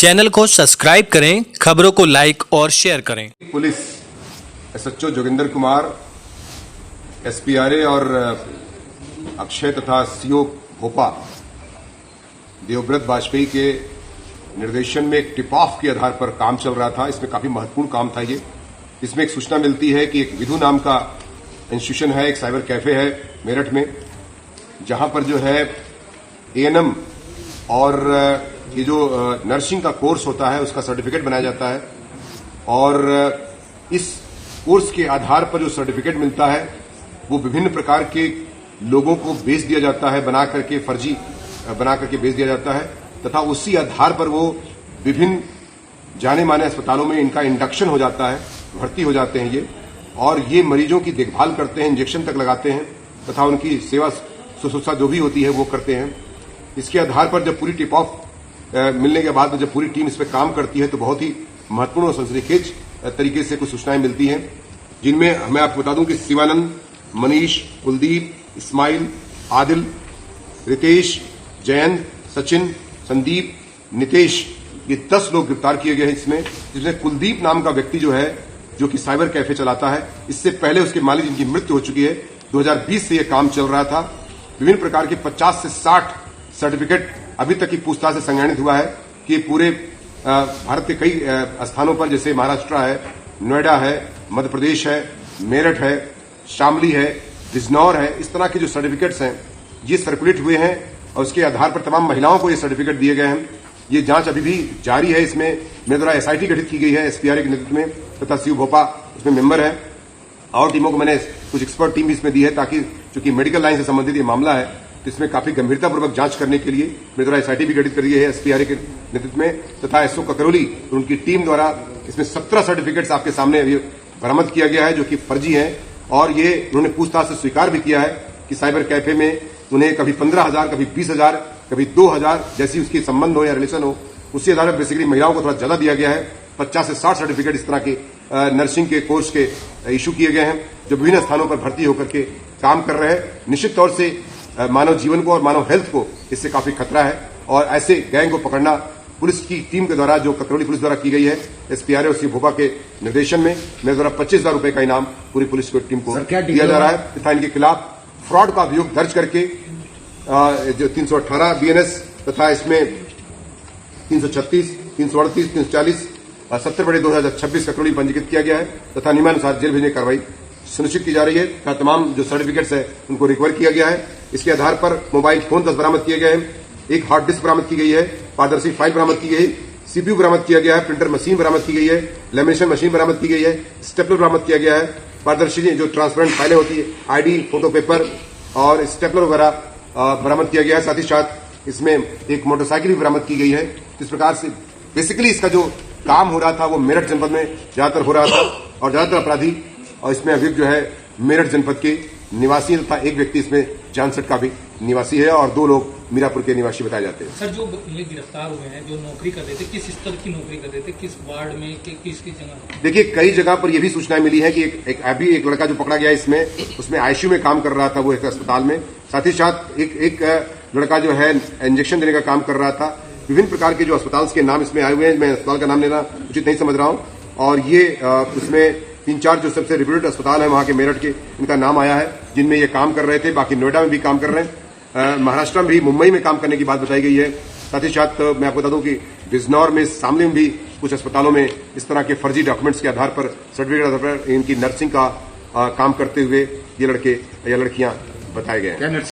Channel को subscribe करें, खबरों को लाइक और शेयर करें। Police SHO Joginder Kumar, SPRA और अक्षय तथा CO भोपा देवव्रत वाजपेयी के निर्देशन में एक टिप ऑफ के आधार पर काम चल रहा था। इसमें काफी महत्वपूर्ण काम था ये। इसमें एक सूचना मिलती है कि एक विधु नाम का इंस्टीट्यूशन है, एक साइबर कैफे है मेरठ में, जहां पर जो है ANM और ये जो नर्सिंग का कोर्स होता है उसका सर्टिफिकेट बनाया जाता है और इस कोर्स के आधार पर जो सर्टिफिकेट मिलता है वो विभिन्न प्रकार के लोगों को बेच दिया जाता है, बना करके फर्जी बना करके बेच दिया जाता है तथा उसी आधार पर वो विभिन्न जाने माने अस्पतालों में इनका इंडक्शन हो जाता है, भर्ती हो जाते हैं ये, और ये मरीजों की देखभाल करते हैं, इंजेक्शन तक लगाते हैं तथा उनकी सेवा शुश्रूषा जो भी होती है वो करते हैं। इसके आधार पर जब पूरी टिप ऑफ मिलने के बाद जब पूरी टीम इस पर काम करती है तो बहुत ही महत्वपूर्ण और सनसनीखेज तरीके से कुछ सूचनाएं मिलती हैं, जिनमें मैं आपको बता दूं कि शिवानंद, मनीष, कुलदीप, इस्माइल, आदिल, रितेश, जयंत, सचिन, संदीप, नितेश, ये 10 लोग गिरफ्तार किए गए हैं इसमें, जिसमें कुलदीप नाम का व्यक्ति जो है, जो कि साइबर कैफे चलाता है। इससे पहले उसके मालिक जिनकी मृत्यु हो चुकी है, 2020 से यह काम चल रहा था। विभिन्न प्रकार के 50 से 60 सर्टिफिकेट अभी तक की पूछताछ से संज्ञानित हुआ है कि पूरे भारत के कई स्थानों पर, जैसे महाराष्ट्र है, नोएडा है, मध्य प्रदेश है, मेरठ है, शामली है, बिजनौर है, इस तरह के जो सर्टिफिकेट्स हैं ये सर्कुलेट हुए हैं और उसके आधार पर तमाम महिलाओं को ये सर्टिफिकेट दिए गए हैं। ये जांच अभी भी जारी है। इसमें मेरे द्वारा SIT गठित की गई है SPRA के नेतृत्व में तथा CO भोपा उसमें मेंबर है और टीमों को मैंने कुछ एक्सपर्ट टीम भी इसमें दी है, ताकि चूंकि मेडिकल लाइन से संबंधित ये मामला है तो इसमें काफी गंभीरतापूर्वक जांच करने के लिए मेरे द्वारा SIT भी गठित कर दी है SPRA के नेतृत्व में तथा SO ककरौली और उनकी टीम द्वारा इसमें 17 सर्टिफिकेट्स आपके सामने अभी बरामद किया गया है जो कि फर्जी है। और ये उन्होंने पूछताछ से स्वीकार भी किया है कि साइबर कैफे में उन्हें कभी 15,000, कभी 20,000, कभी 2,000 जैसी उसकी संबंध हो या रिलेशन हो, उसी आधार पर बेसिकली महिलाओं को थोड़ा ज्यादा दिया गया है। 50 से 60 सर्टिफिकेट इस तरह के नर्सिंग के कोर्स के इशू किए गए हैं जो विभिन्न स्थानों पर भर्ती होकर के काम कर रहे हैं। निश्चित तौर से मानव जीवन को और मानव हेल्थ को इससे काफी खतरा है और ऐसे गैंग को पकड़ना पुलिस की टीम के द्वारा, जो ककरौली पुलिस द्वारा की गई है, SPRA और CO भोपा के निर्देशन में, मेरे द्वारा 25,000 रुपए का इनाम पूरी पुलिस की टीम को दिया जा रहा है तथा इनके खिलाफ फ्रॉड का अभियोग दर्ज करके जो 318 BNS तथा इसमें 336, 338, 340 और 70/2026 ककरौली पंजीकृत किया गया है तथा नियमानुसार जेल भेजने की कार्रवाई सुनिश्चित की जा रही है तथा तमाम जो सर्टिफिकेट्स है उनको रिकवर किया गया है। इसके आधार पर मोबाइल फोन 10 बरामद किए गए हैं, एक हार्ड डिस्क बरामद की गई है, पारदर्शी फाइल बरामद की गई, CPU बरामद किया गया है, प्रिंटर मशीन बरामद की गई है, लेमिनेशन मशीन बरामद की गई है, स्टेपलर बरामद किया गया है, पारदर्शी जो ट्रांसपेरेंट फाइलें होती है, ID, फोटो पेपर और स्टेपलर वगैरह बरामद किया गया है। साथ ही साथ इसमें एक मोटरसाइकिल भी बरामद की गई है। इस प्रकार से बेसिकली इसका जो काम हो रहा था वो मेरठ जनपद में ज्यादातर हो रहा था और ज्यादातर अपराधी और इसमें अभियुक्त जो है मेरठ जनपद के निवासी तथा एक व्यक्ति इसमें जानसठ का भी निवासी है और 2 लोग मीरापुर के निवासी बताए जाते हैं। सर, जो ये गिरफ्तार हुए हैं, जो नौकरी कर रहे थे, किस स्तर की नौकरी कर रहे थे, किस वार्ड में, किस जगह? देखिए, कई जगह पर यह भी सूचनाएं मिली है कि एक लड़का जो पकड़ा गया इसमें, उसमें ICU में काम कर रहा था, वो एक अस्पताल में। साथ ही साथ एक लड़का जो है इंजेक्शन देने का काम कर रहा था। विभिन्न प्रकार के जो अस्पताल के नाम इसमें आए हुए हैं, मैं अस्पताल का नाम लेना उचित नहीं समझ रहा हूं और ये उसमें 3-4 जो सबसे रिप्यूटेड अस्पताल है वहां के मेरठ के, इनका नाम आया है जिनमें ये काम कर रहे थे। बाकी नोएडा में भी काम कर रहे हैं, महाराष्ट्र में भी, मुंबई में काम करने की बात बताई गई है। साथ ही साथ मैं आपको बता दूं कि बिजनौर में, शामली में भी कुछ अस्पतालों में इस तरह के फर्जी डॉक्यूमेंट्स के आधार पर, सर्टिफिकेट के आधार पर इनकी नर्सिंग का काम करते हुए ये लड़के या लड़कियां बताए गए हैं।